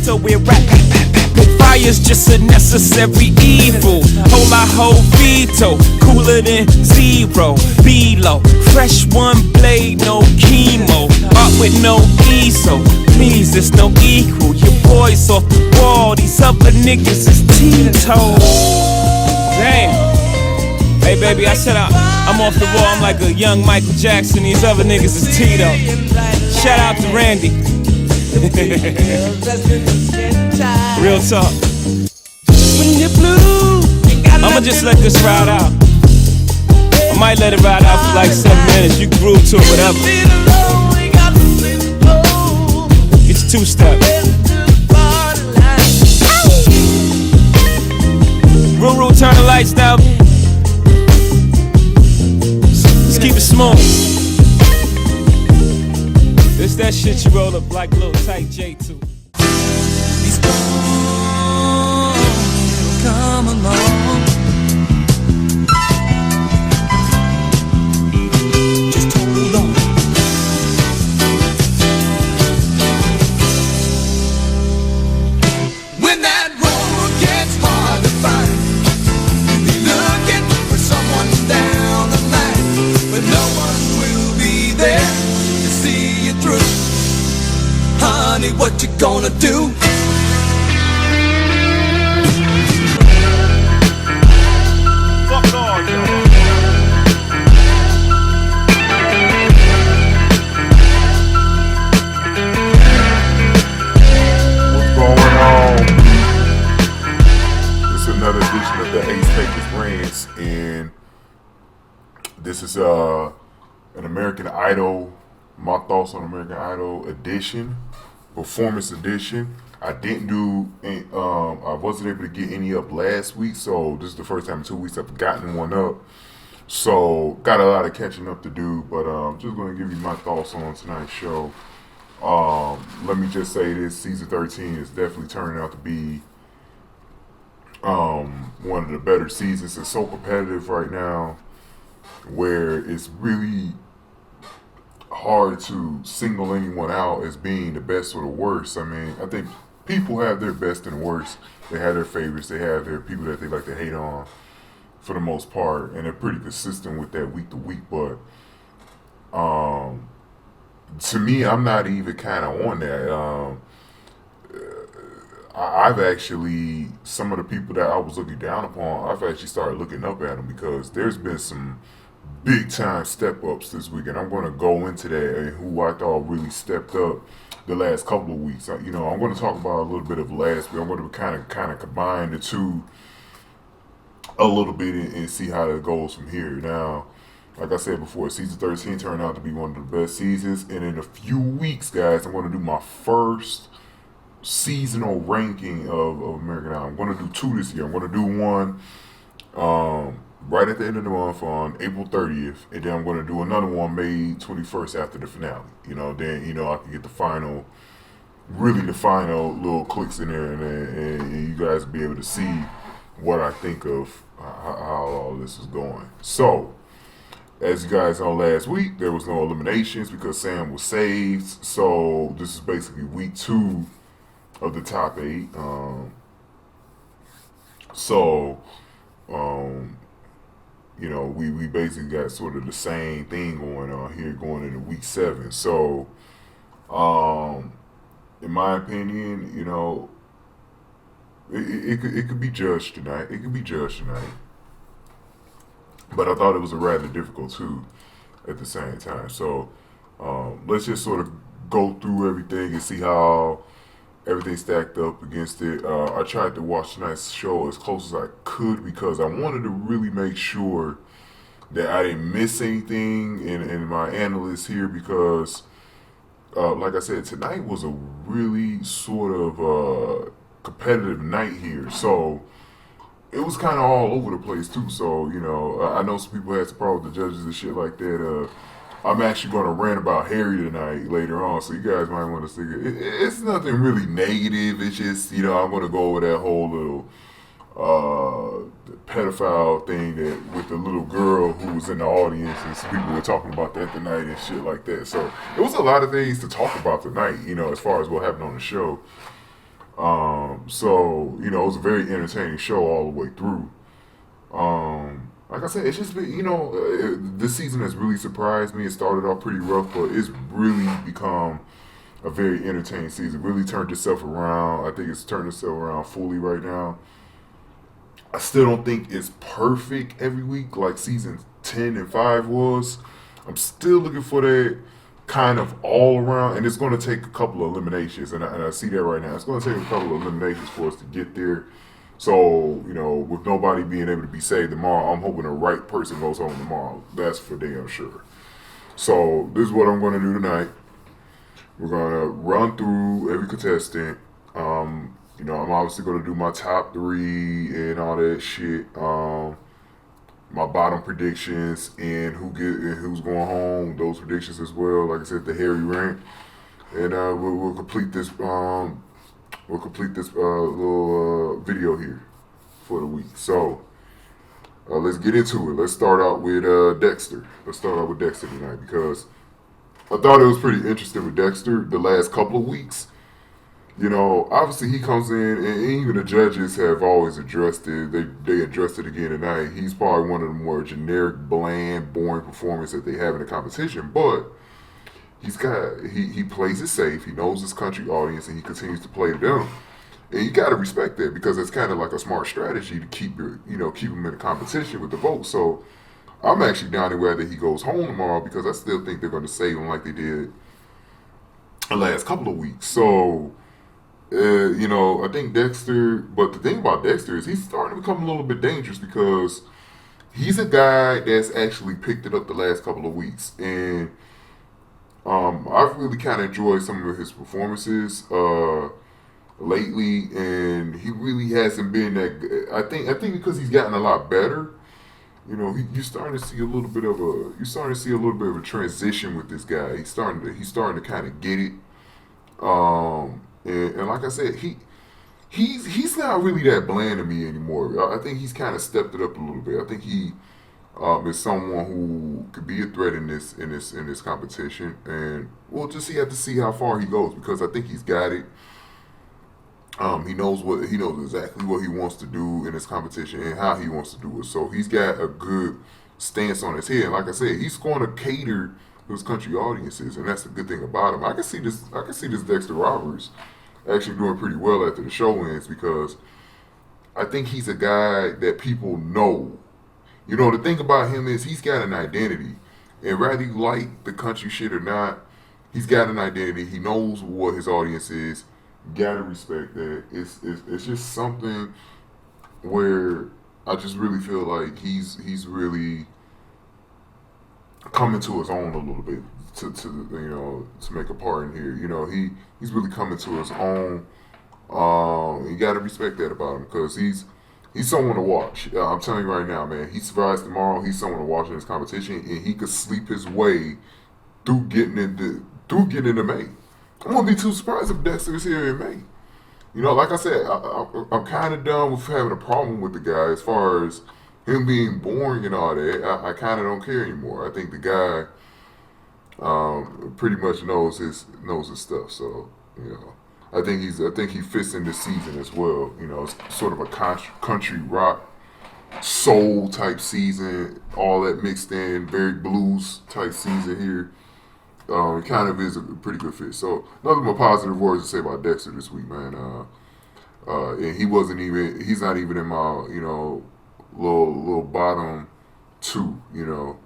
veto where rap fire's just a necessary evil. Hold my whole veto, cooler than zero. Below, fresh one blade, no chemo. Art with no easel, please, there's no equal. Your boy's off the wall, these other niggas is Tito. Damn. Hey baby, I said I'm off the wall, I'm like a young Michael Jackson. These other niggas is Tito. Shout out to Randy. Real talk. I'ma just let this ride out. I might let it ride out for like 7 minutes. You can groove to it, whatever. Get your two-step. Ruru, turn the lights down. Let's keep it smooth. It's that shit you roll up like little tight J2. These come along. Just hold on. When that road gets hard to find, you'll be looking for someone down the line, but no one will be there to see you through. Honey, what you gonna do? Fuck all y'all. What's going on? This is another edition of the Ace Takers Rants, and this is an American Idol. My thoughts on American Idol edition, performance edition. I didn't do, I wasn't able to get any up last week, so this is the first time in 2 weeks I've gotten one up. So got a lot of catching up to do, but I'm just going to give you my thoughts on tonight's show. Let me just say this: season 13 is definitely turning out to be one of the better seasons. It's so competitive right now, where it's really hard to single anyone out as being the best or the worst. I mean, I think people have their best and worst. They have their favorites. They have their people that they like to hate on, for the most part, and they're pretty consistent with that week to week. But to me, I'm not even kind of on that. I've actually, some of the people that I was looking down upon, I've actually started looking up at them, because there's been some big time step ups this week, and I'm going to go into that and who I thought really stepped up the last couple of weeks. I'm going to talk about a little bit of last week. I'm going to kind of combine the two a little bit and see how that goes from here. Now, like I said before, season 13 turned out to be one of the best seasons, and in a few weeks, guys, I'm going to do my first seasonal ranking of American Idol. I'm going to do two this year. I'm going to do one right at the end of the month on April 30th, and then I'm going to do another one May 21st after the finale. Then I can get the final little clicks in there, and you guys will be able to see what I think of how all this is going. So, as you guys know, last week there was no eliminations because Sam was saved. So this is basically week 2 of the top 8. We basically got sort of the same thing going on here going into week 7. So, in my opinion, it could be judged tonight. It could be judged tonight. But I thought it was a rather difficult too at the same time. So, let's just sort of go through everything and see how everything stacked up against it. I tried to watch tonight's show as close as I could because I wanted to really make sure that I didn't miss anything in my analysts here, because like I said, tonight was a really sort of competitive night here. So it was kind of all over the place too. So, I know some people had some problem with the judges and shit like that. I'm actually going to rant about Harry tonight later on, so you guys might want to see it. It's nothing really negative. It's just, I'm going to go over that whole little pedophile thing that with the little girl who was in the audience, and some people were talking about that tonight and shit like that. So it was a lot of things to talk about tonight, as far as what happened on the show. So you know, it was a very entertaining show all the way through. Like I said, it's just been, you know, this season has really surprised me. It started off pretty rough, but it's really become a very entertaining season. Really turned itself around. I think it's turned itself around fully right now. I still don't think it's perfect every week like season 10 and 5 was. I'm still looking for that kind of all around, and it's going to take a couple of eliminations, and I see that right now. It's going to take a couple of eliminations for us to get there. So, you know, with nobody being able to be saved tomorrow, I'm hoping the right person goes home tomorrow. That's for damn sure. So, this is what I'm going to do tonight. We're going to run through every contestant. You know, I'm obviously going to do my top 3 and all that shit. My bottom predictions and who's going home. Those predictions as well. Like I said, the Harry Rant, and we'll complete this. Little video here for the week. So let's get into it. Let's start out with Dexter. Let's start out with Dexter tonight because I thought it was pretty interesting with Dexter the last couple of weeks. You know, obviously he comes in, and even the judges have always addressed it. They addressed it again tonight. He's probably one of the more generic, bland, boring performances that they have in the competition, but he plays it safe. He knows his country audience, and he continues to play to them. And you got to respect that because it's kind of like a smart strategy to keep him in the competition with the vote. So I'm actually down to whether he goes home tomorrow because I still think they're going to save him like they did the last couple of weeks. So. You know, I think Dexter, but the thing about Dexter is he's starting to become a little bit dangerous because he's a guy that's actually picked it up the last couple of weeks. And I've really kind of enjoyed some of his performances lately, and he really hasn't been that good. I think because he's gotten a lot better. You know, you're starting to see a little bit of a transition with this guy. He's starting to kind of get it. And like I said, he's not really that bland to me anymore. I think he's kind of stepped it up a little bit. I think he is someone who could be a threat in this competition, and we'll just have to see how far he goes because I think he's got it. He knows exactly what he wants to do in this competition and how he wants to do it. So he's got a good stance on his head. And like I said, he's going to cater to his country audiences, and that's the good thing about him. I can see this Dexter Roberts actually doing pretty well after the show ends because I think he's a guy that people know. You know, the thing about him is he's got an identity, and whether you like the country shit or not, he's got an identity. He knows what his audience is. You gotta respect that. It's just something where I just really feel like he's really coming to his own a little bit to make a part in here. You know, he's really coming to his own. You got to respect that about him because he's someone to watch. I'm telling you right now, man. He survives tomorrow. He's someone to watch in this competition, and he could sleep his way through getting into May. I won't be too surprised if Dexter is here in May. You know, like I said, I'm kind of done with having a problem with the guy as far as him being boring and all that. I kind of don't care anymore. I think the guy pretty much knows his stuff. So you know, I think he fits in this season as well. You know, it's sort of a country rock soul type season, all that mixed in, very blues type season here. It kind of is a pretty good fit. So nothing but positive words to say about Dexter this week, man. And he's not even in my little bottom 2. You know,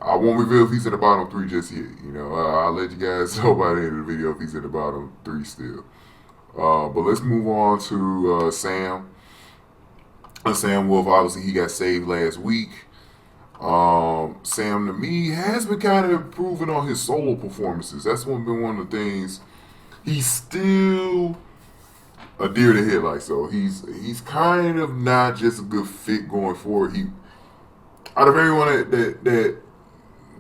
I won't reveal if he's in the bottom 3 just yet. You know, I'll let you guys know by the end of the video if he's in the bottom 3 still. But let's move on to Sam. Sam Wolf, obviously he got saved last week. Sam, to me, has been kind of improving on his solo performances. That's been one of the things. He's still a deer to headlights, so he's kind of not just a good fit going forward. Out of everyone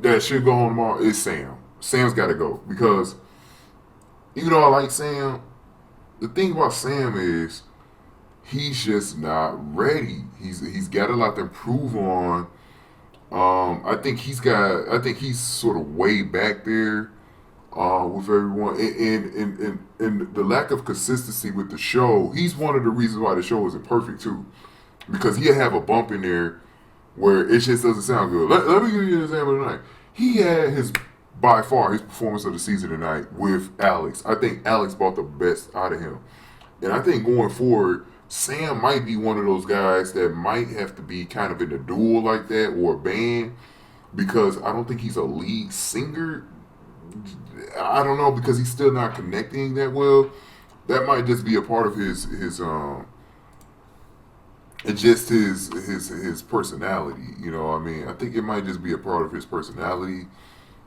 that should go home tomorrow is Sam. Sam's got to go because even though I like Sam, the thing about Sam is he's just not ready. He's got a lot to improve on. I think he's sort of way back there with everyone, and the lack of consistency with the show. He's one of the reasons why the show isn't perfect too, because he'll have a bump in there where it just doesn't sound good. Let me give you an example tonight. He had by far his performance of the season tonight with Alex. I think Alex brought the best out of him, and I think going forward, Sam might be one of those guys that might have to be kind of in a duo like that or a band, because I don't think he's a lead singer. I don't know, because he's still not connecting that well. That might just be a part of it's just his personality. You know what I mean? I think it might just be a part of his personality.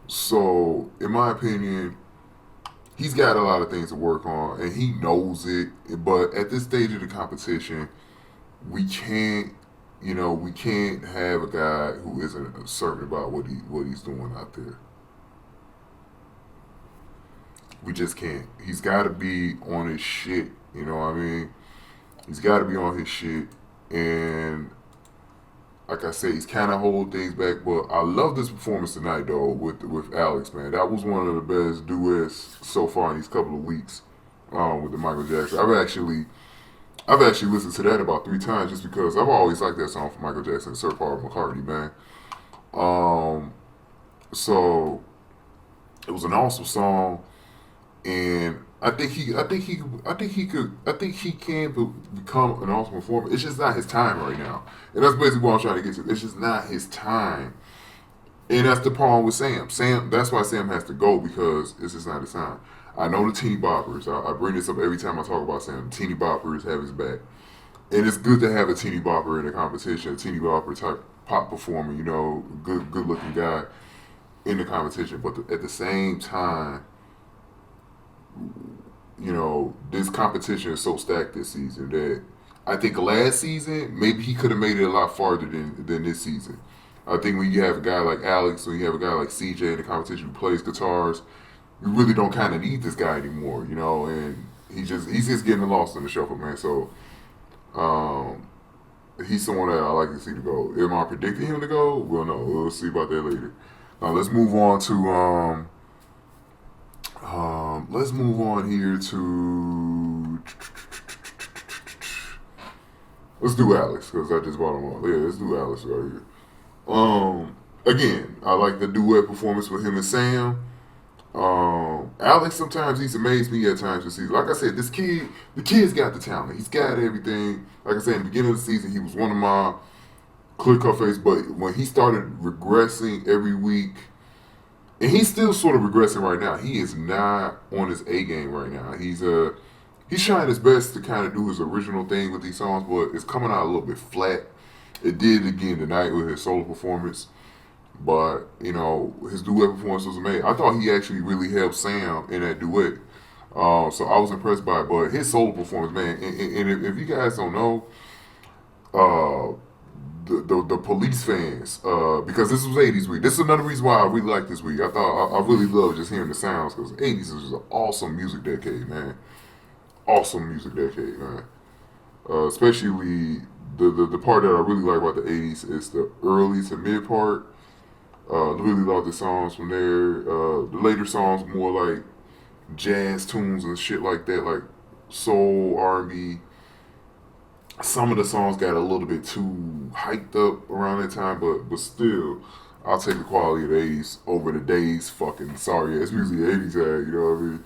So, in my opinion, he's got a lot of things to work on, and he knows it. But at this stage of the competition, we can't, we can't have a guy who isn't certain about what he's doing out there. We just can't. He's got to be on his shit. You know what I mean? He's got to be on his shit. And like I said, he's kind of holding things back. But I love this performance tonight, though, with Alex, man. That was one of the best duets so far in these couple of weeks with the Michael Jackson. I've actually listened to that about 3 times just because I've always liked that song from Michael Jackson, Sir Paul McCartney, man. So it was an awesome song. And I think he can become an awesome performer. It's just not his time right now, and that's basically what I'm trying to get to. It's just not his time, and that's the problem with Sam. That's why Sam has to go, because it's just not his time. I know the teeny boppers. I bring this up every time I talk about Sam. Teeny boppers have his back, and it's good to have a teeny bopper in a competition, a teeny bopper type pop performer. Good looking guy in the competition. But at the same time, this competition is so stacked this season that I think last season maybe he could have made it a lot farther than this season. I think when you have a guy like Alex, or you have a guy like CJ in the competition who plays guitars, you really don't kind of need this guy anymore, and he's just getting lost in the shuffle, man. So he's someone that I like to see to go. Am I predicting him to go? Well, no, we'll see about that later. Now let's move on to here to. Let's do Alex, because I just brought him on. Yeah, let's do Alex right here. Again, I like the duet performance with him and Sam. Alex, sometimes he's amazed me at times this season. Like I said, the kid's got the talent. He's got everything. Like I said, in the beginning of the season, he was one of my clear cut face, but when he started regressing every week, and he's still sort of regressing right now. He is not on his A game right now. He's trying his best to kind of do his original thing with these songs, but it's coming out a little bit flat. It did again tonight with his solo performance, but his duet performance was amazing. I thought he actually really helped Sam in that duet, so I was impressed by it. But his solo performance, man, and if you guys don't know, the police fans, because this was 80s week. This is another reason why I really like this week. I really love just hearing the sounds, because 80s is an awesome music decade, man. Awesome music decade, man. Especially the part that I really like about the 80s is the early to mid part. Really love the songs from there. The later songs more like jazz tunes and shit like that, like soul, R&B. Some of the songs got a little bit too hyped up around that time, but still, I'll take the quality of the 80s over the days fucking sorry ass music the 80s had, you know what I mean?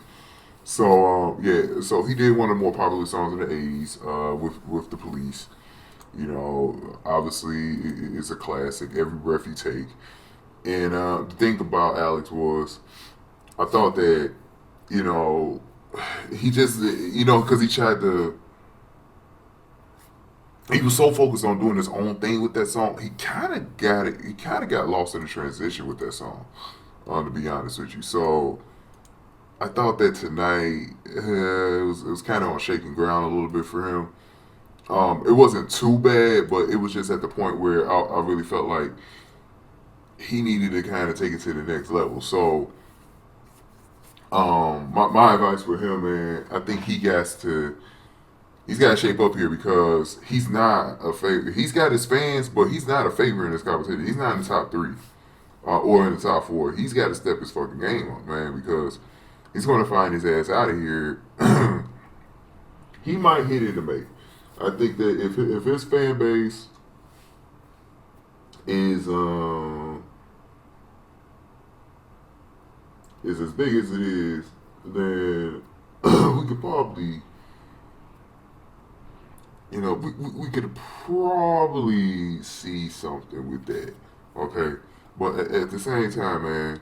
So, so he did one of the more popular songs in the 80s with the police. Obviously, it's a classic, Every Breath You Take. And the thing about Alex was, I thought that, he just, because he was so focused on doing his own thing with that song, he kind of got lost in the transition with that song, to be honest with you. So I thought that tonight it was kind of on shaking ground a little bit for him. It wasn't too bad, but it was just at the point where I really felt like he needed to kind of take it to the next level. So my advice for him, man, I think he's got to shape up here, because he's not a favorite. He's got his fans, but he's not a favorite in this competition. He's not in the top 3. or in the top 4, he's got to step his fucking game up, man, because he's going to find his ass out of here. He might hit it to make. I think that if his fan base is as big as it is, then we could probably, we could probably see something with that. Okay, but at the same time, man,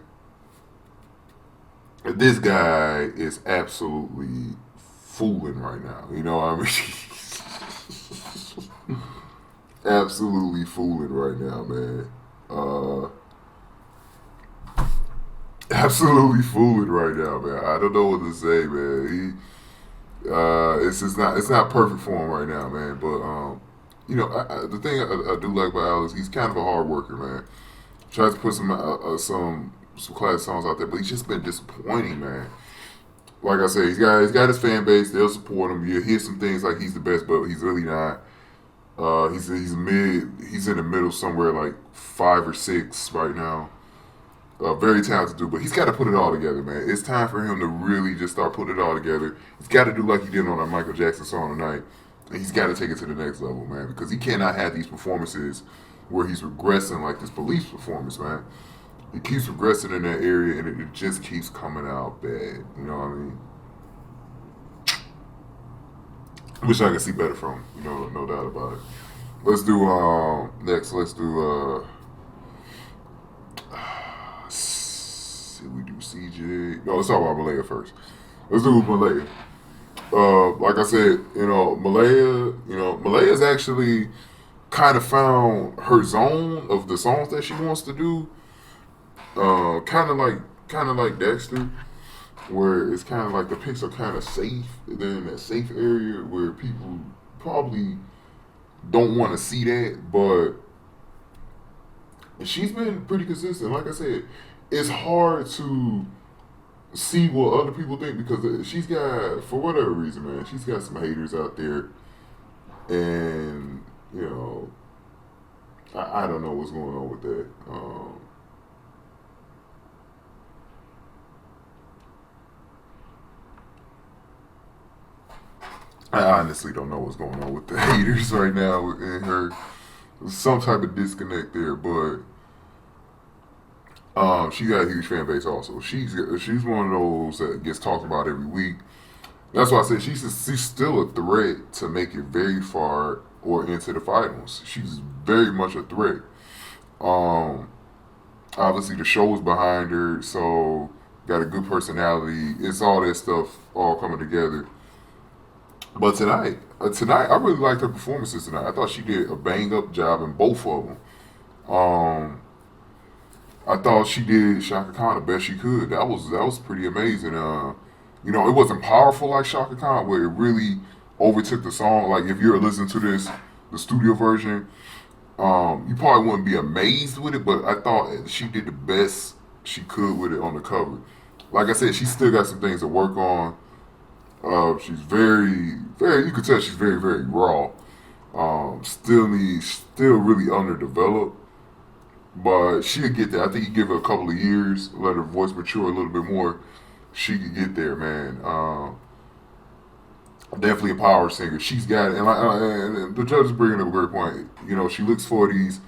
this guy is absolutely fooling right now. You know what I mean? Absolutely fooling right now, man. Absolutely fooling right now, man. I don't know what to say, man. It's not perfect for him right now, man. But the thing I do like about Alex, he's kind of a hard worker, man. Tries to put some classic songs out there, but he's just been disappointing, man. Like I said, he's got his fan base. They'll support him. You hear some things like he's the best, but he's really not. He's in the middle somewhere, like 5 or 6 right now. Very talented dude, but he's got to put it all together, man. It's time for him to really just start putting it all together. He's got to do like he did on that Michael Jackson song tonight, and he's got to take it to the next level, man, because he cannot have these performances where he's regressing like this Beliefs performance, man. He keeps regressing in that area, and it just keeps coming out bad. You know what I mean? Wish I could see better from him. No doubt about it. Let's do next. Let's do we do CJ. No, let's talk about Malaya first. Let's do Malaya. Like I said, Malaya's actually kind of found her zone of the songs that she wants to do. Kind of like Dexter, where it's kind of like the picks are kind of safe. They're in that safe area where people probably don't want to see that, but she's been pretty consistent. Like I said, it's hard to see what other people think because she's got, for whatever reason, man, she's got some haters out there, and I don't know what's going on with that. I honestly don't know what's going on with the haters right now in her. Some type of disconnect there, but she got a huge fan base also. She's one of those that gets talked about every week. That's why I said she's still a threat to make it very far or into the finals. She's very much a threat. Obviously the show is behind her, so got a good personality. It's all that stuff all coming together. But tonight, I really liked her performances tonight. I thought she did a bang-up job in both of them. I thought she did Shaka Khan the best she could. That was pretty amazing. It wasn't powerful like Shaka Khan, where it really overtook the song. Like if you're listening to the studio version, you probably wouldn't be amazed with it, but I thought she did the best she could with it on the cover. Like I said, she still got some things to work on. She's very, very, you could tell she's very, very raw. Still really underdeveloped, but she'll get there. I think you give her a couple of years, let her voice mature a little bit more, she could get there, man. Definitely a power singer. She's got it, and the judge is bringing up a great point. She looks for these,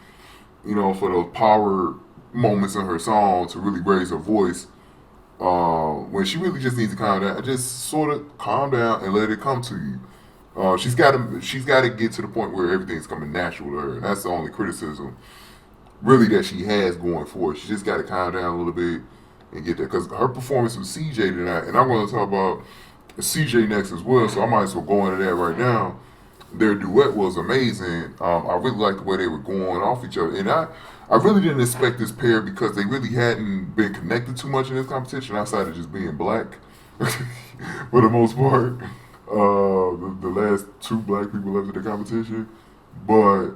for those power moments in her song to really raise her voice. When she really just needs to calm down, just sort of calm down and let it come to you. She's got to get to the point where everything's coming natural to her, and that's the only criticism really that she has going for her. She just got to calm down a little bit and get there, because her performance with CJ tonight, and I'm going to talk about CJ next as well, so I might as well go into that right now. Their duet was amazing. I really liked the way they were going off each other, and I really didn't expect this pair because they really hadn't been connected too much in this competition outside of just being black for the most part. The last 2 black people left in the competition, but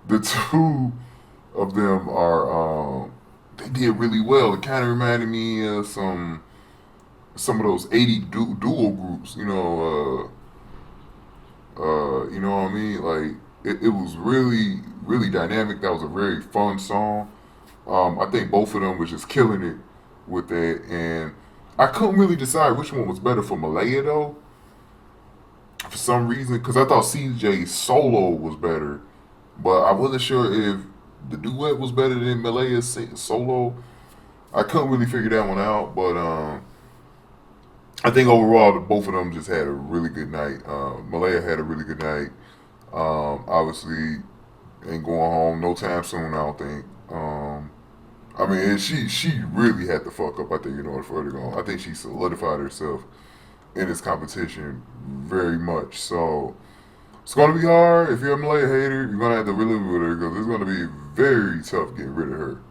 the 2 of them are they did really well. It kind of reminded me of some of those 80 duo groups, you know what I mean? Like it was really, really dynamic. That was a very fun song. I think both of them was just killing it with that, and I couldn't really decide which one was better for Malaya though. For some reason, because I thought CJ's solo was better, but I wasn't sure if the duet was better than Malaya's solo. I couldn't really figure that one out, but I think overall both of them just had a really good night. Malaya had a really good night. Obviously, ain't going home no time soon. I don't think. I mean, she really had to fuck up. I think in order for her to go home. I think she solidified herself in this competition very much. So it's gonna be hard. If you're a Malaya hater, you're gonna have to really live with her because it's gonna be very tough getting rid of her.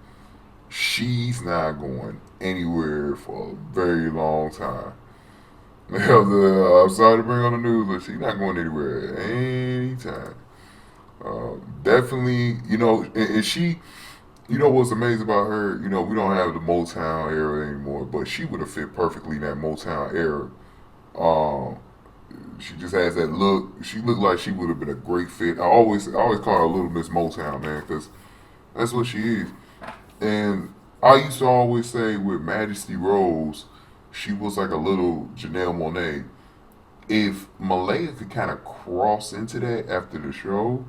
She's not going anywhere for a very long time. I'm sorry to bring on the news, but she's not going anywhere anytime. Definitely, and she, what's amazing about her, we don't have the Motown era anymore, but she would have fit perfectly in that Motown era. Um, she just has that look. She looked like she would have been a great fit. I always call her Little Miss Motown, man, because that's what she is. And I used to always say with Majesty Rose, she was like a little Janelle Monáe. If Malaya could kind of cross into that after the show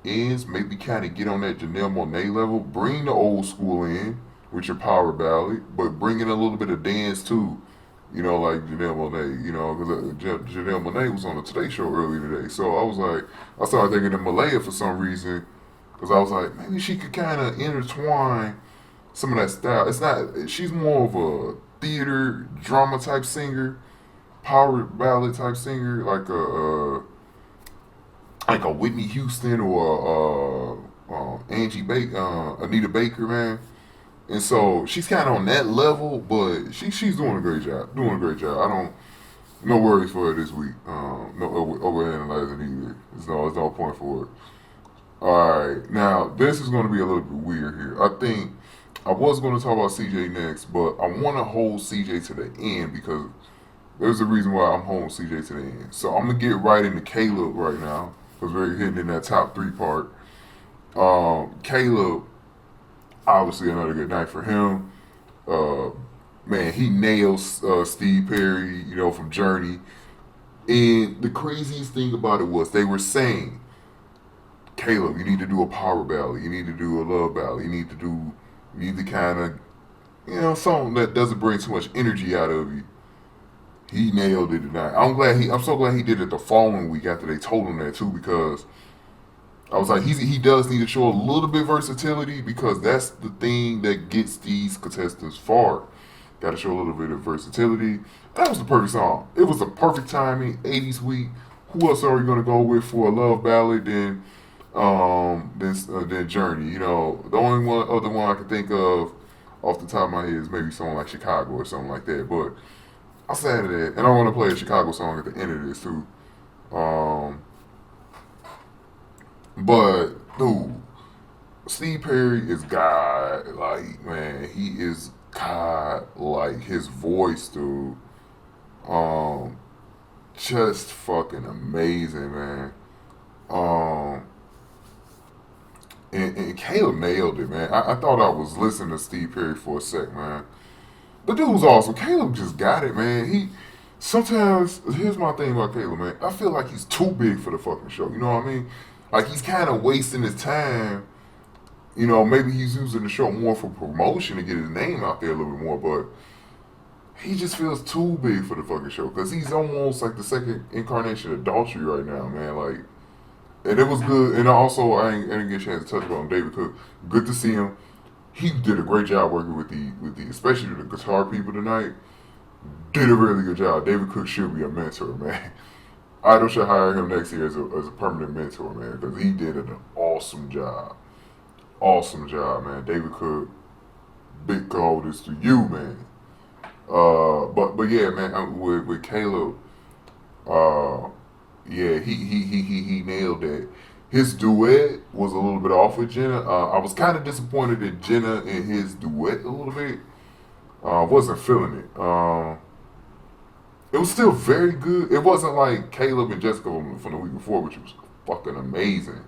ends, maybe kind of get on that Janelle Monáe level, bring the old school in with your power ballad, but bring in a little bit of dance too. Like Janelle Monáe, because Janelle Monáe was on the Today Show earlier today. So I started thinking of Malaya for some reason, because I was like, maybe she could kind of intertwine some of that style. It's not, she's more of a theater, drama type singer, power ballad type singer, like a Whitney Houston or Anita Baker, man. And so she's kind of on that level, but she's doing a great job. I don't no worries for her this week. No overanalyzing either. There's no point for it. All right, now this is going to be a little bit weird here. I think I was going to talk about CJ next, but I want to hold CJ to the end because there's a reason why I'm holding CJ to the end. So I'm gonna get right into Caleb right now because we're hitting in that top 3 part. Caleb, obviously another good night for him. Man, he nails Steve Perry, from Journey. And the craziest thing about it was they were saying, Caleb, you need to do a power ballad. You need to do a love ballad. You need to kind of, something that doesn't bring too much energy out of you. He nailed it tonight. I'm so glad he did it the following week after they told him that too, because I was like, he does need to show a little bit of versatility because that's the thing that gets these contestants far. Got to show a little bit of versatility. That was the perfect song. It was the perfect timing. 80s week. Who else are we gonna go with for a love ballad than Journey? The only other one I can think of off the top of my head is maybe someone like Chicago or something like that. But outside of that, and I want to play a Chicago song at the end of this too. But dude, Steve Perry is God. Like, man, he is God. Like, his voice, dude. Just fucking amazing, man. And Caleb nailed it, man. I thought I was listening to Steve Perry for a sec, man. The dude was awesome. Caleb just got it, man. Sometimes, here's my thing about Caleb, man. I feel like he's too big for the fucking show. You know what I mean? Like, he's kind of wasting his time. Maybe he's using the show more for promotion to get his name out there a little bit more, but he just feels too big for the fucking show because he's almost like the second incarnation of adultery right now, man. Like, and it was good. And also, I didn't get a chance to touch on David Cook. Good to see him. He did a great job working with the especially the guitar people tonight. Did a really good job. David Cook should be a mentor, man. Idol should hire him next year as a permanent mentor, man, because he did an awesome job. Awesome job, man. David Cook, big kudos to you, man. But yeah, man, with Caleb, yeah, he nailed it. His duet was a little bit off with Jenna. I was kind of disappointed in Jenna in his duet a little bit. Wasn't feeling it. It was still very good. It wasn't like Caleb and Jessica from the week before, which was fucking amazing.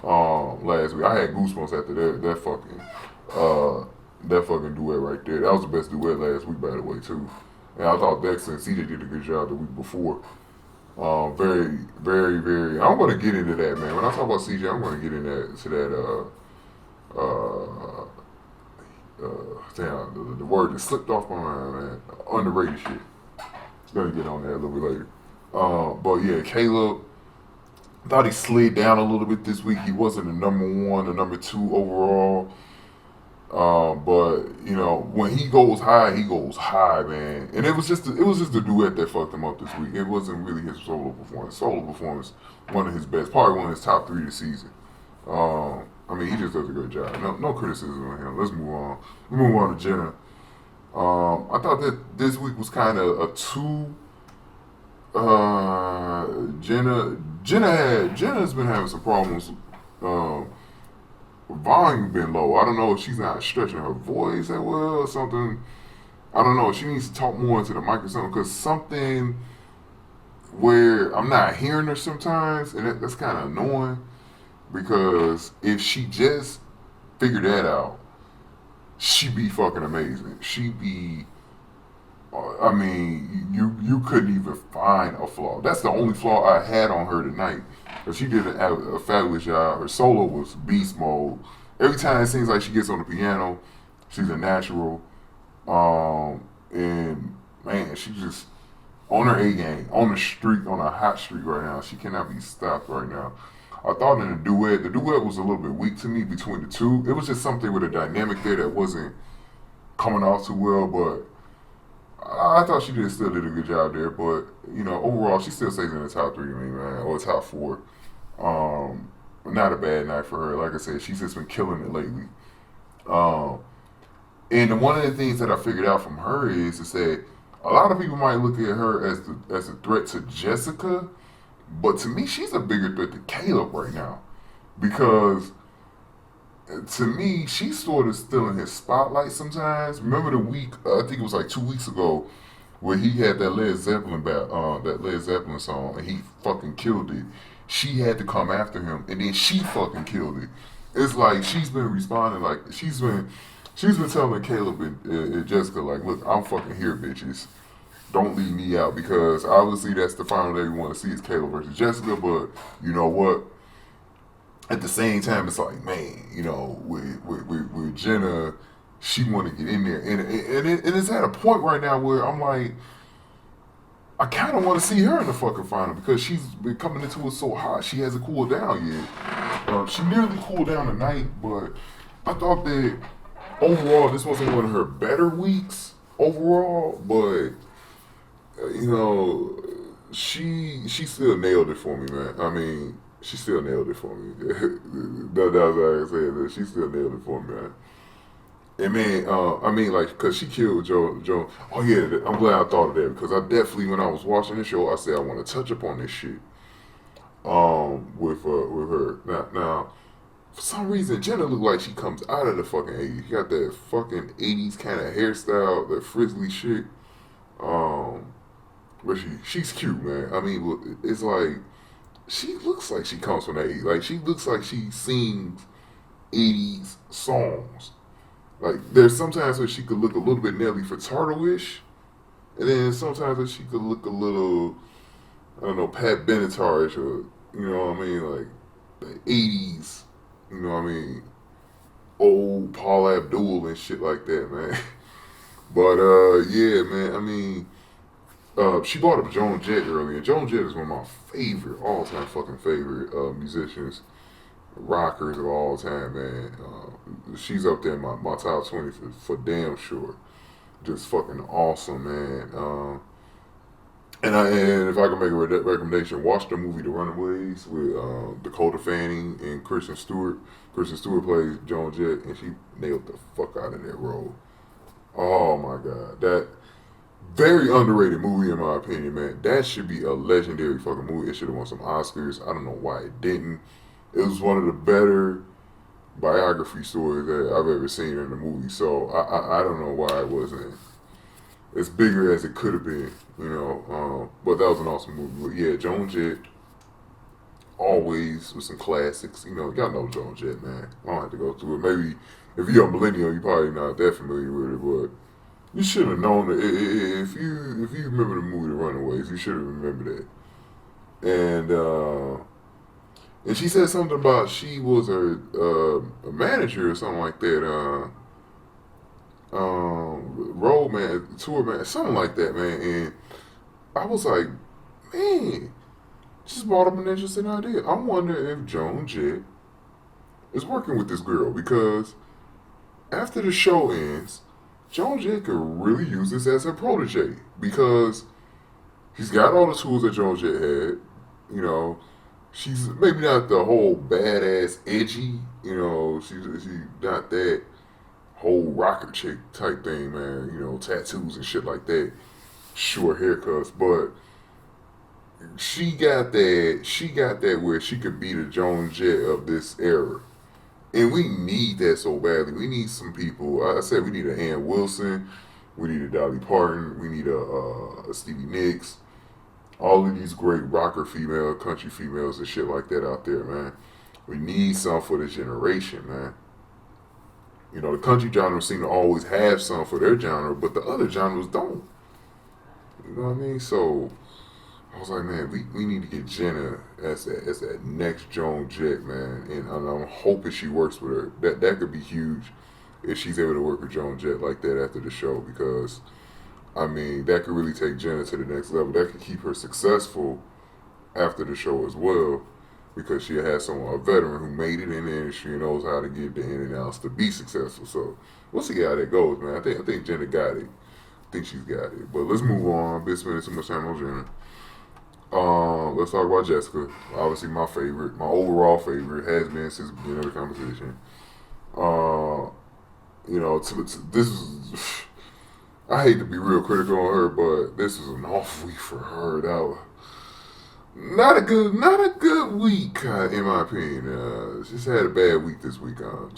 Last week, I had goosebumps after that fucking That fucking duet right there. That was the best duet last week, by the way, too. And I thought Dexter and CJ did a good job the week before. Very, very, very. I'm gonna get into that, man. When I talk about CJ, I'm gonna get into that. Damn, the word that slipped off my mind, man. Underrated shit. Gonna get on that a little bit later. But yeah, Caleb. Thought he slid down a little bit this week. He wasn't the number one, the number two overall. But you know, when he goes high, man. And it was just the duet that fucked him up this week. It wasn't really his solo performance. Solo performance, one of his best, probably one of his top three this season. I mean, he just does a good job. No criticism on him. Let's move on. We move on to Jenna. I thought that this week was kind of a two. Jenna's been having some problems. Volume been low. I don't know if she's not stretching her voice that well or something. I don't know. She needs to talk more into the mic or something, because something where I'm not hearing her sometimes, and that's kind of annoying, because if she just figured that out, she'd be fucking amazing. She'd be, I mean, you couldn't even find a flaw. That's the only flaw I had on her tonight. But she did a fabulous job. Her solo was beast mode. Every time it seems like she gets on the piano, she's a natural. And man, she's just on her A game, on a hot streak right now. She cannot be stopped right now. I thought in the duet was a little bit weak to me between the two. It was just something with a dynamic there that wasn't coming off too well, but I thought she still did a good job there. But you know, overall, she still stays in the top three, man, or top four. Not a bad night for her. Like I said, she's just been killing it lately. And one of the things that I figured out from her is that a lot of people might look at her as a threat to Jessica, but to me, she's a bigger threat to Caleb right now, because to me, she's sort of still in his spotlight sometimes. Remember the week, I think it was like 2 weeks ago, where he had that Led Zeppelin song, and he fucking killed it. She had to come after him, and then she fucking killed it. It's like she's been responding, like she's been telling Caleb and Jessica, like, look, I'm fucking here, bitches. Don't leave me out, because obviously that's the final that we want to see is Caleb versus Jessica. But you know what? At the same time, it's like, man, you know, with Jenna, she want to get in there, and it's at a point right now where I'm like, I kind of want to see her in the fucking final, because she's been coming into it so hot. She hasn't cooled down yet. She nearly cooled down tonight, but I thought that overall this wasn't one of her better weeks overall. But you know, she still nailed it for me, man. I mean, she still nailed it for me. That's what I said. That she still nailed it for me, man. And man, I mean, like, cause she killed Joe. Oh yeah, I'm glad I thought of that, because I definitely, when I was watching the show, I said I want to touch upon this shit. With her. Now, for some reason, Jenna looked like she comes out of the fucking 80s. She got that fucking 80s kind of hairstyle, that frizzly shit. But she's cute, man. I mean, it's like, she looks like she comes from the 80s. Like, she looks like she sings 80s songs. Like, there's sometimes where she could look a little bit Nelly Furtado-ish, and then sometimes where she could look a little, I don't know, Pat Benatar-ish, or, you know what I mean, like, the 80s, you know what I mean, old Paul Abdul and shit like that, man. But, yeah, man, I mean, she brought up Joan Jett earlier. Joan Jett is one of my favorite, all-time fucking favorite musicians, rockers of all time, man. She's up there in my top 20 for damn sure. Just fucking awesome, man. And if I can make a recommendation, watch the movie The Runaways with Dakota Fanning and Kristen Stewart. Kristen Stewart plays Joan Jett, and she nailed the fuck out of that role. Oh my god, that very underrated movie in my opinion, man. That should be a legendary fucking movie. It should have won some Oscars. I don't know why it didn't. It was one of the better biography stories that I've ever seen in a movie. So I don't know why it wasn't as bigger as it could have been, you know. But that was an awesome movie. But yeah, Joan Jett, always with some classics. You know, y'all know Joan Jett, man. I don't have to go through it. if you're a millennial, you're probably not that familiar with it, but you should have known that. If you remember the movie The Runaways, you should have remembered that. And she said something about she was a manager or something like that. Road man, tour man, something like that, man. And I was like, man, just brought up an interesting idea. I wonder if Joan Jett is working with this girl because after the show ends, Joan Jett could really use this as her protege because he's got all the tools that Joan Jett had. You know, she's maybe not the whole badass edgy. You know, she's not that whole rocker chick type thing, man. You know, tattoos and shit like that, short haircuts, but she got that. She got that where she could be the Joan Jett of this era. And we need that so badly. We need some people. I said we need a Ann Wilson. We need a Dolly Parton. We need a Stevie Nicks. All of these great rocker female, country females and shit like that out there, man. We need some for this generation, man. You know, the country genre seem to always have some for their genre, but the other genres don't. You know what I mean? So I was like, man, we need to get Jenna as that next Joan Jett, man, and I'm hoping she works with her. That could be huge if she's able to work with Joan Jett like that after the show, because I mean that could really take Jenna to the next level. That could keep her successful after the show as well, because she has a veteran who made it in the industry and knows how to get the in and outs to be successful. So we'll see how that goes, man. I think Jenna got it. I think she's got it. But let's move on. Been spending too much time on Jenna. Let's talk about Jessica. Obviously, my favorite, my overall favorite, has been since the beginning of the competition. You know, this is. I hate to be real critical on her, but this was an off week for her. That was not a good week, in my opinion. She's had a bad week this week. I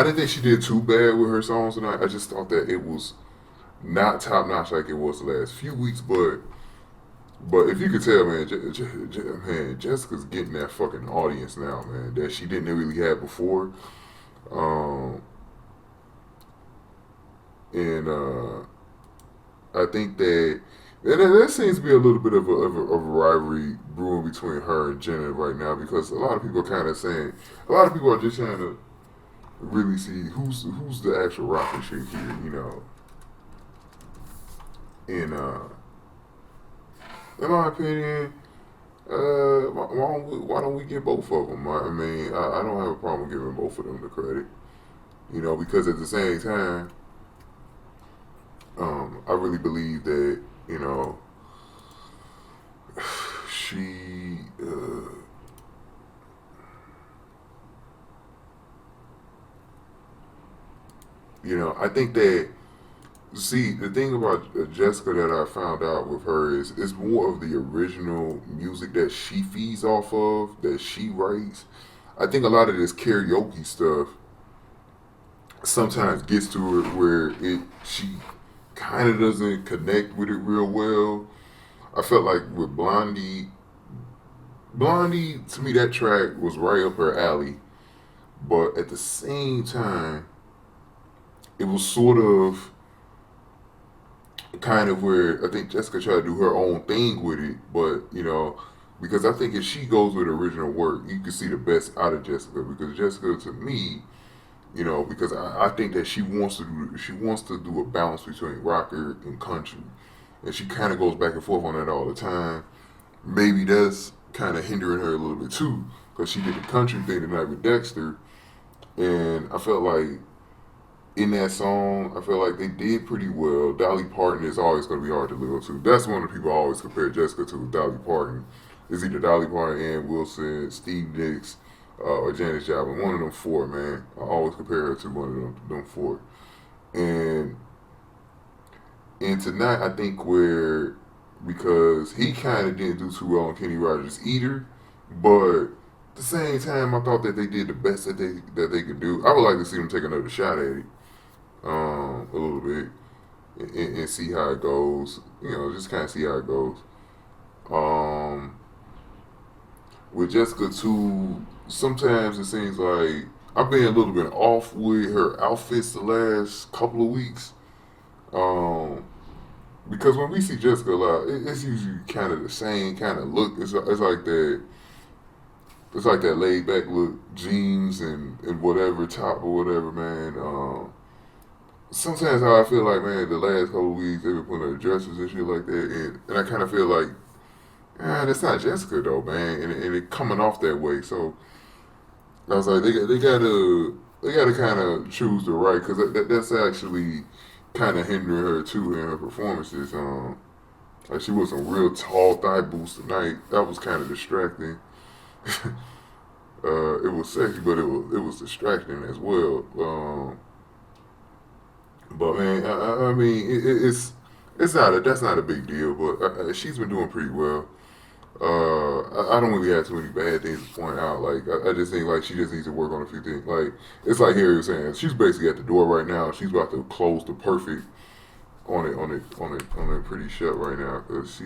didn't think she did too bad with her songs tonight. I just thought that it was not top notch like it was the last few weeks, but if you could tell, man, man, Jessica's getting that fucking audience now, man, that she didn't really have before. I think that, and there seems to be a little bit of a rivalry brewing between her and Jenna right now, because a lot of people are kind of saying, a lot of people are just trying to really see who's the actual rocker chick here, you know. And in my opinion, why don't we get both of them? I mean, I don't have a problem giving both of them the credit, you know, because at the same time, I really believe that, you know, she, you know, I think that, see, the thing about Jessica that I found out with her is it's more of the original music that she feeds off of, that she writes. I think a lot of this karaoke stuff sometimes gets to her where she kind of doesn't connect with it real well. I felt like with Blondie, to me, that track was right up her alley, but at the same time, it was sort of kind of where I think Jessica tried to do her own thing with it, but you know, because I think if she goes with original work, you can see the best out of Jessica. Because Jessica, to me, you know, because I think that she wants to do a balance between rocker and country, and she kind of goes back and forth on that all the time. Maybe that's kind of hindering her a little bit too, because she did the country thing tonight with Dexter, and I felt like in that song, I feel like they did pretty well. Dolly Parton is always going to be hard to live up to. That's one of the people I always compare Jessica to, Dolly Parton. It's either Dolly Parton, Ann Wilson, Steve Nicks, or Janis Joplin. One of them four, man. I always compare her to one of them four. And tonight, I think because he kind of didn't do too well on Kenny Rogers either, but at the same time, I thought that they did the best that they could do. I would like to see them take another shot at it. A little bit and see how it goes. You know, just kind of see how it goes. With Jessica too, sometimes it seems like I've been a little bit off with her outfits the last couple of weeks. Um, because when we see Jessica a lot, it's usually kind of the same kind of look. It's like that. It's like that laid back look, jeans and whatever top or whatever, man. Sometimes how I feel like, man, the last couple of weeks they've been putting her dresses and shit like that, and I kind of feel like, that's not Jessica though, man, and it coming off that way. So I was like, they gotta kind of choose the right, because that's actually kind of hindering her too in her performances. Like she was some real tall thigh boots tonight. That was kind of distracting. It was sexy, but it was distracting as well. But man, I mean, it's not that's not a big deal. But she's been doing pretty well. I don't really have too many bad things to point out. Like I just think like she just needs to work on a few things. Like it's like Harry was saying, she's basically at the door right now. She's about to close the perfect on it pretty shut right now, because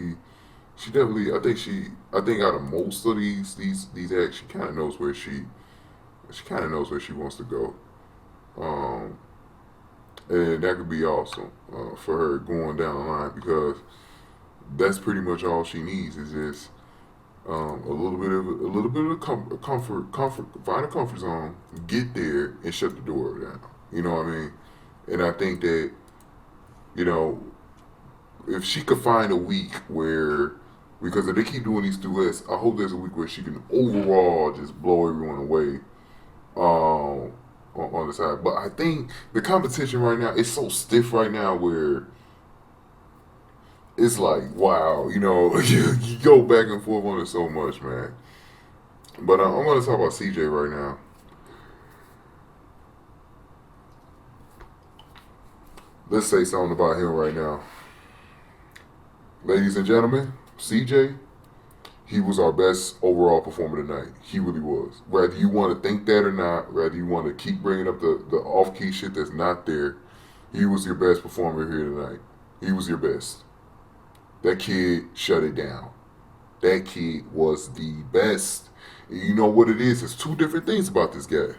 she definitely, I think out of most of these acts, she kind of knows where she wants to go. And that could be awesome for her going down the line, because that's pretty much all she needs is just a little bit of comfort, find a comfort zone, get there, and shut the door down. You know what I mean? And I think that, you know, if she could find a week where, because if they keep doing these duets, I hope there's a week where she can overall just blow everyone away on the side. But I think the competition right now is so stiff right now where it's like, wow, you know, you go back and forth on it so much, man. But I'm going to talk about CJ right now. Let's say something about him right now. Ladies and gentlemen, CJ, he was our best overall performer tonight. He really was. Whether you want to think that or not, whether you want to keep bringing up the off-key shit that's not there, he was your best performer here tonight. He was your best. That kid shut it down. That kid was the best. And you know what it is? There's two different things about this guy.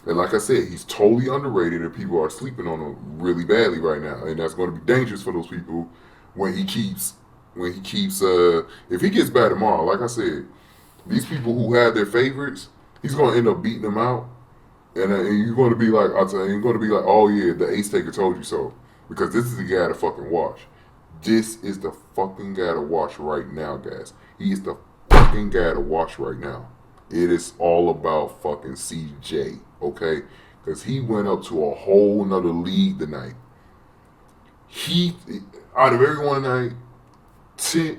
And like I said, he's totally underrated, and people are sleeping on him really badly right now. And that's going to be dangerous for those people when he keeps, if he gets bad tomorrow, like I said, these people who have their favorites, he's going to end up beating them out. And you're going to be like, you're going to be like, oh yeah, the ace taker told you so. Because this is the guy to fucking watch. This is the fucking guy to watch right now, guys. He is the fucking guy to watch right now. It is all about fucking CJ, okay? Because he went up to a whole nother league tonight. He, out of everyone tonight,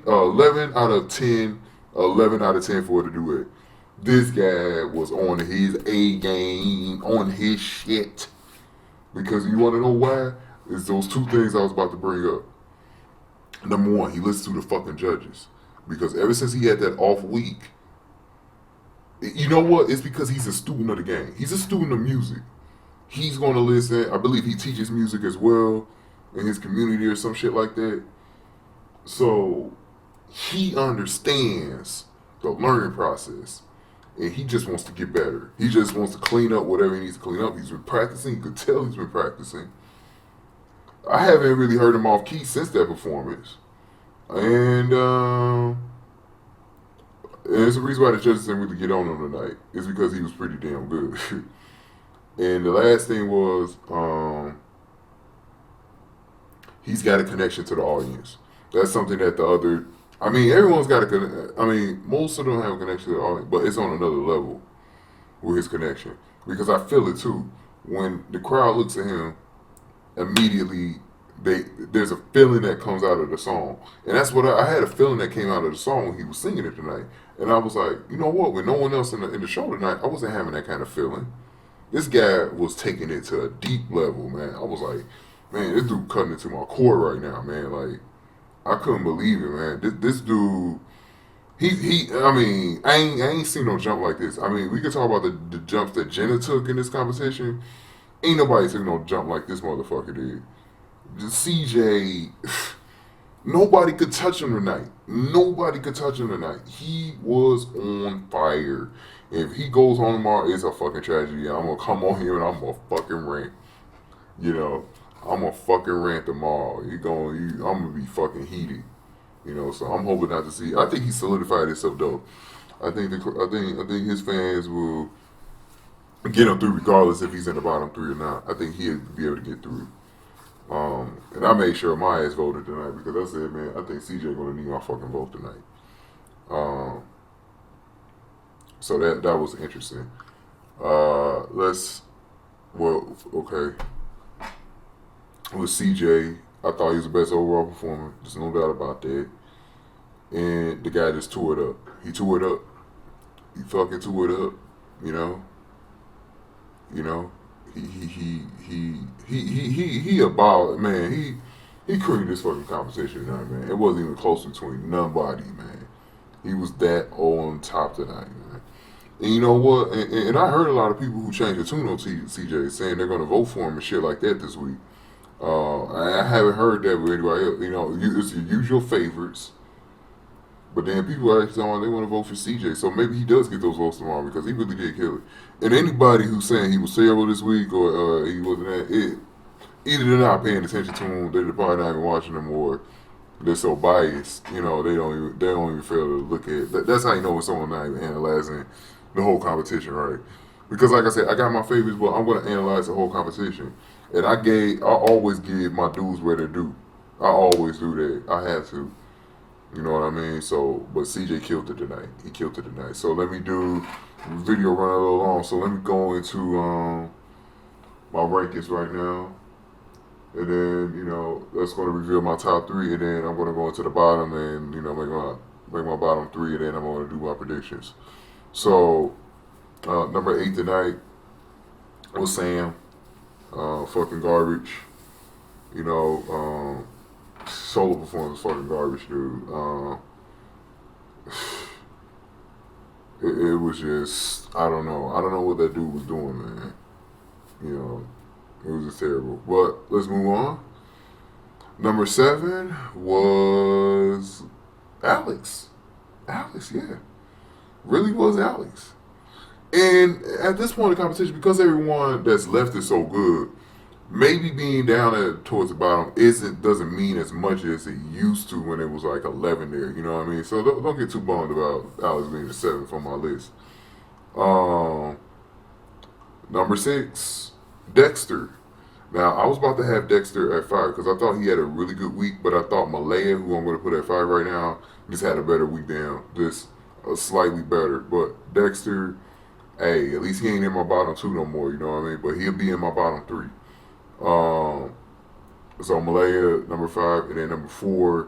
11 out of 10, 11 out of 10 for it to do it. This guy was on his A game, on his shit. Because you want to know why? It's those two things I was about to bring up. Number one, he listened to the fucking judges. Because ever since he had that off week, you know what? It's because he's a student of the game. He's a student of music. He's going to listen. I believe he teaches music as well in his community or some shit like that. So he understands the learning process. And he just wants to get better. He just wants to clean up whatever he needs to clean up. He's been practicing. You could tell he's been practicing. I haven't really heard him off key since that performance. And it's the reason why the judges didn't really get on him tonight. It's because he was pretty damn good. And the last thing was, he's got a connection to the audience. That's something that everyone's got most of them have a connection to the audience, but it's on another level with his connection. Because I feel it too. When the crowd looks at him, immediately there's a feeling that comes out of the song. And that's what I had a feeling that came out of the song when he was singing it tonight. And I was like, you know what? With no one else in the show tonight, I wasn't having that kind of feeling. This guy was taking it to a deep level, man. I was like, man, this dude cutting into my core right now, man. Like, I couldn't believe it, man. This dude, I ain't seen no jump like this. I mean, we could talk about the jumps that Jenna took in this competition. Ain't nobody took no jump like this motherfucker did. CJ, Nobody could touch him tonight. Nobody could touch him tonight. He was on fire. If he goes on tomorrow, it's a fucking tragedy. I'm gonna come on here and I'm gonna fucking rant. You know, I'm gonna fucking rant tomorrow. I'm gonna be fucking heated. You know, so I'm hoping not to see. I think he solidified himself though. I think his fans will get him through regardless if he's in the bottom three or not. I think he'll be able to get through. And I made sure my ass voted tonight because I said, man, I think CJ gonna need my fucking vote tonight. So that was interesting. Okay. With CJ, I thought he was the best overall performer. There's no doubt about that. And the guy just tore it up. He tore it up. He fucking tore it up. You know. He about, man. He created this fucking competition tonight, man. It wasn't even close between nobody, man. He was that on top tonight, man. And you know what? And I heard a lot of people who changed the tune on CJ saying they're gonna vote for him and shit like that this week. I haven't heard that with anybody else. You know, it's your usual favorites. But then people are actually saying they want to vote for CJ. So maybe he does get those votes tomorrow because he really did kill it. And anybody who's saying he was terrible this week or he wasn't either they're not paying attention to him, they're probably not even watching him, or they're so biased. You know, they don't even fail to look at. That's how you know when someone not even analyzing the whole competition, right? Because like I said, I got my favorites, but I'm going to analyze the whole competition. And I always give my dues where they're due. I always do that. I have to. You know what I mean? So, but CJ killed it tonight. He killed it tonight. So let me do video run a little long. So let me go into my rankings right now. And then, you know, that's going to reveal my top three. And then I'm going to go into the bottom and, you know, make my bottom three. And then I'm going to do my predictions. So, number 8 tonight was Sam. Fucking garbage. You know, solo performance fucking garbage, dude. It was just, I don't know what that dude was doing, man. You know, it was just terrible. But let's move on. Number 7 was Alex. Alex, yeah, really was Alex. And at this point in the competition, because everyone that's left is so good, maybe being down towards the bottom doesn't mean as much as it used to when it was like 11 there. You know what I mean? So don't get too bummed about Alex being the 7th on my list. Number 6, Dexter. Now I was about to have Dexter at 5 because I thought he had a really good week, but I thought Malaya, who I'm going to put at 5 right now, just had a better week than him, just slightly better. But Dexter, hey, at least he ain't in my bottom 2 no more. You know what I mean? But he'll be in my bottom 3. So Malaya, number 5, and then number 4.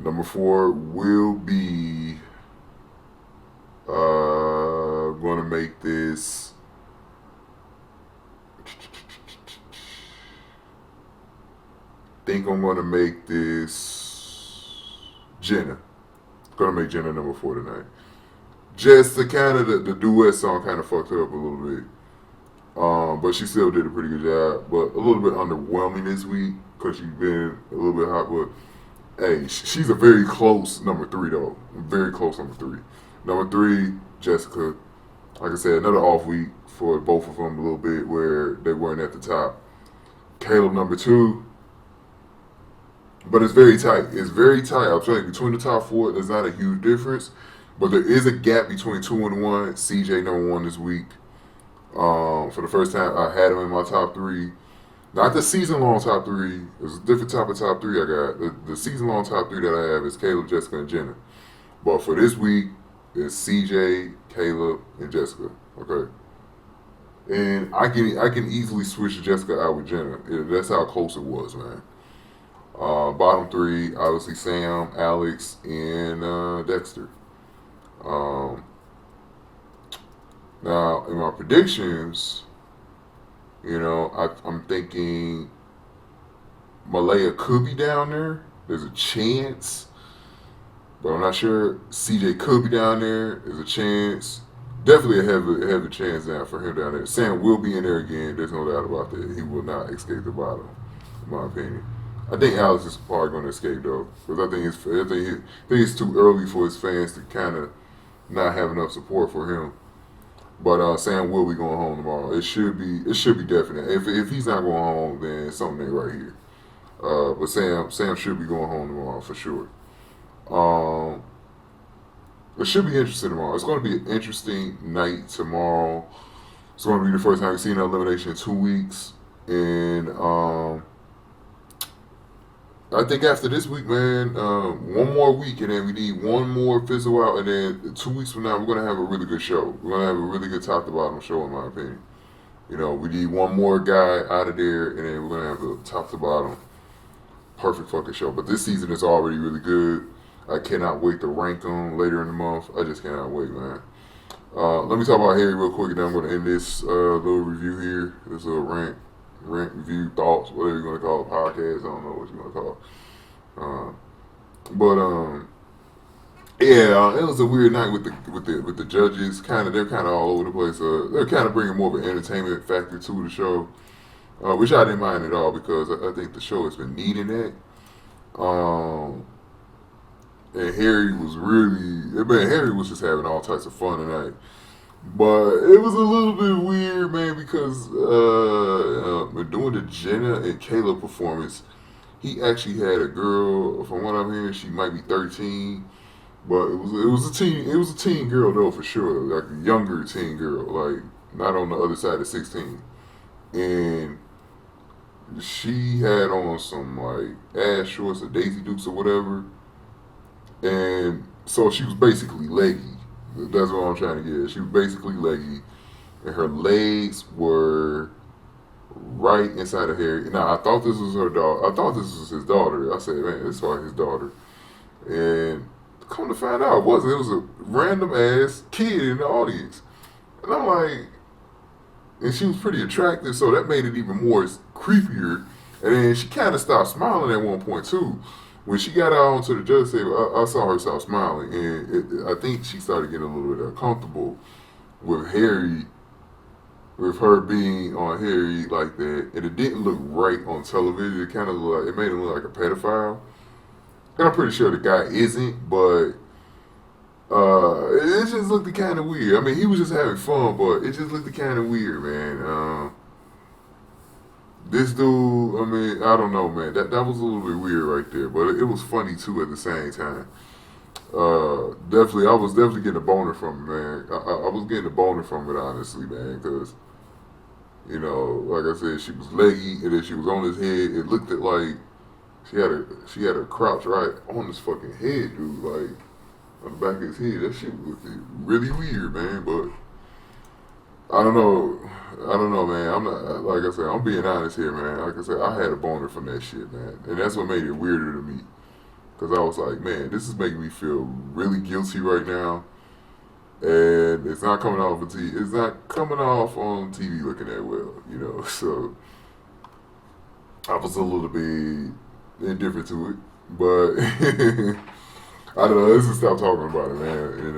Number 4 will be gonna make this think I'm gonna make this Jenna. Gonna make Jenna number 4 tonight. Just the kind of the duet song kind of fucked her up a little bit. But she still did a pretty good job. But a little bit underwhelming this week because she's been a little bit hot. But hey, she's a very close number 3 though. Very close number 3. Number 3, Jessica. Like I said, another off week for both of them a little bit where they weren't at the top. Caleb, number 2. But it's very tight. It's very tight. I'm telling you, between the top 4, there's not a huge difference. But there is a gap between 2 and 1. CJ number 1 this week. For the first time, I had him in my top 3. Not the season-long top 3. There's a different type of top 3 I got. The season-long top 3 that I have is Caleb, Jessica, and Jenna. But for this week, it's CJ, Caleb, and Jessica. Okay. And I can easily switch Jessica out with Jenna. That's how close it was, man. Bottom 3, obviously Sam, Alex, and Dexter. Now, in my predictions, you know, I'm thinking Malaya could be down there. There's a chance. But I'm not sure. CJ could be down there. There's a chance. Definitely a heavy chance now for him down there. Sam will be in there again. There's no doubt about that. He will not escape the bottom, in my opinion. I think Alex is probably going to escape though, because I think it's too early for his fans to kind of not have enough support for him. But Sam will be going home tomorrow. It should be definite. If he's not going home, then something ain't right here. But Sam should be going home tomorrow for sure. Um, it should be interesting tomorrow. It's going to be an interesting night tomorrow. It's going to be the first time we've seen an elimination in 2 weeks, and I think after this week, man, one more week, and then we need one more fizzle out, and then 2 weeks from now, we're gonna have a really good show. We're gonna have a really good top to bottom show, in my opinion. You know, we need one more guy out of there, and then we're gonna have a top to bottom perfect fucking show. But this season is already really good. I cannot wait to rank them later in the month. I just cannot wait, man. Let me talk about Harry real quick, and then I'm gonna end this little review here. This little rant review, thoughts, whatever you're gonna call it, podcast. I don't know what you're gonna call it. Yeah, it was a weird night with the judges. They're kind of all over the place. They're kind of bringing more of an entertainment factor to the show, which I didn't mind at all because I think the show has been needing that. And Harry was just having all types of fun tonight. But it was a little bit weird, man, because doing the Jenna and Kayla performance, he actually had a girl. From what I'm hearing, she might be 13, but it was a teen girl though for sure, like a younger teen girl, like not on the other side of 16, and she had on some like ass shorts or Daisy Dukes or whatever, and so she was basically leggy. That's what I'm trying to get at. She was basically leggy, and her legs were right inside of Harry. Now, I thought this was her daughter. I thought this was his daughter. I said, man, this is like his daughter. And come to find out, it wasn't. It was a random ass kid in the audience. And I'm like, and she was pretty attractive, so that made it even more creepier. And then she kind of stopped smiling at one point, too. When she got out onto the judge table, I saw her stop smiling, and I think she started getting a little bit uncomfortable with Harry, with her being on Harry like that, and it didn't look right on television. It kind of looked like, it made him look like a pedophile, and I'm pretty sure the guy isn't, but it just looked kind of weird. I mean, he was just having fun, but it just looked kind of weird, man. This dude, I mean, I don't know, man. That was a little bit weird right there, but it was funny too at the same time. I was definitely getting a boner from it, man. I was getting a boner from it, honestly, man, because, you know, like I said, she was leggy, and then she was on his head. It looked like she had her crouch right on his fucking head, dude, like on the back of his head. That shit looked really weird, man. But I don't know, man. I'm not, like I said, I'm being honest here, man. Like I said, I had a boner from that shit, man, and that's what made it weirder to me. Because I was like, man, this is making me feel really guilty right now. And it's not coming off on TV. It's not coming off on TV looking that well, you know. So I was a little bit indifferent to it. But I don't know. Let's just stop talking about it, man. And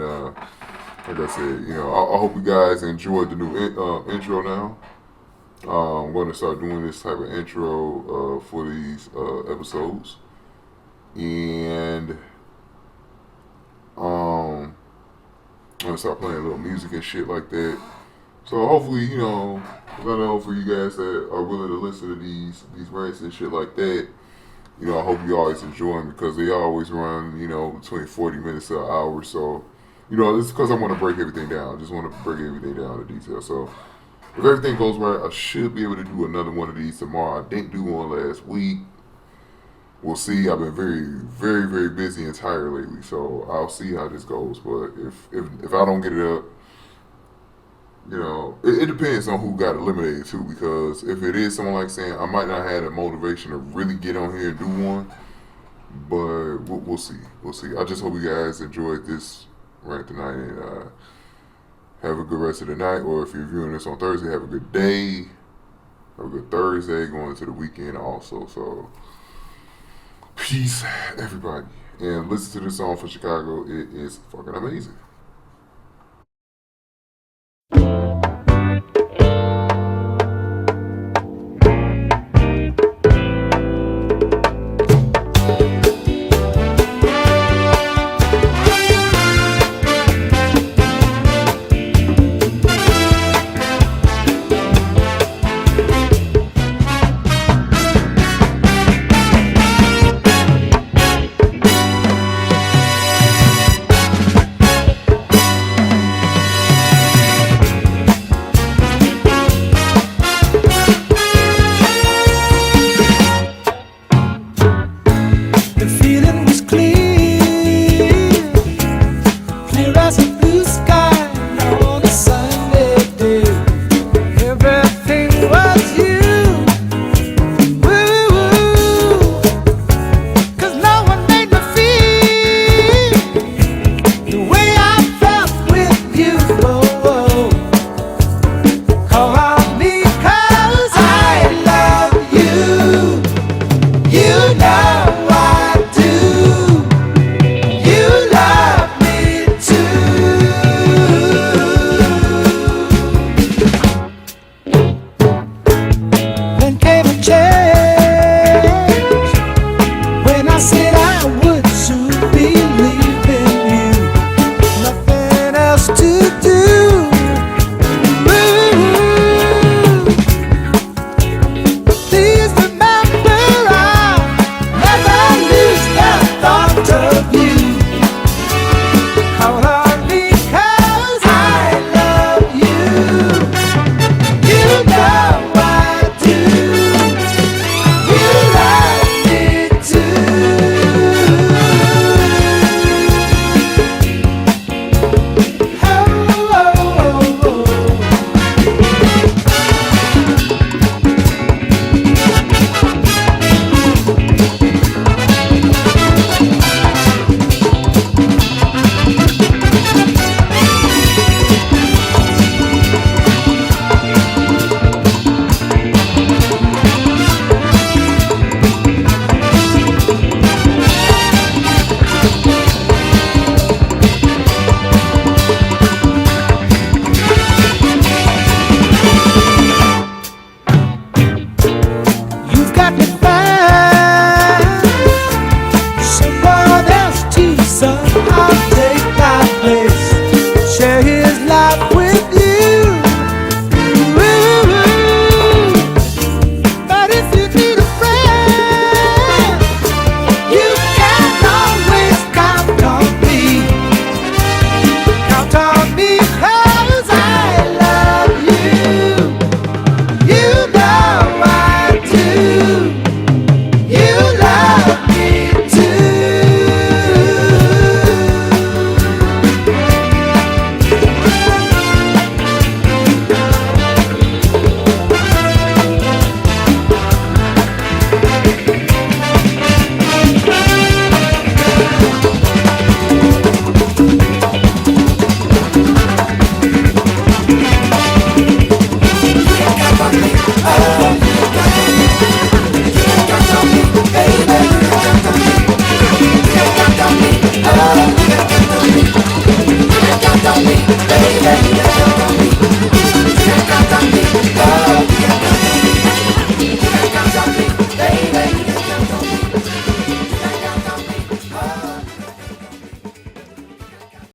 like I said, you know, I hope you guys enjoyed the new intro now. I'm going to start doing this type of intro for these episodes. And I'm gonna start playing a little music and shit like that. So hopefully, you know, I know for you guys that are willing to listen to these rants and shit like that, you know, I hope you always enjoy them because they always run, you know, between 40 minutes to an hour. So, you know, it's because I want to break everything down. I just want to break everything down to detail. So if everything goes right, I should be able to do another one of these tomorrow. I didn't do one last week. We'll see. I've been very, very, very busy and tired lately, so I'll see how this goes. But if I don't get it up, you know, it depends on who got eliminated too. Because if it is someone like Sam, I might not have the motivation to really get on here and do one. But we'll see. We'll see. I just hope you guys enjoyed this rant tonight and have a good rest of the night. Or if you're viewing this on Thursday, have a good day. Have a good Thursday going into the weekend also. So. Peace, everybody. And listen to this song from Chicago. It is fucking amazing.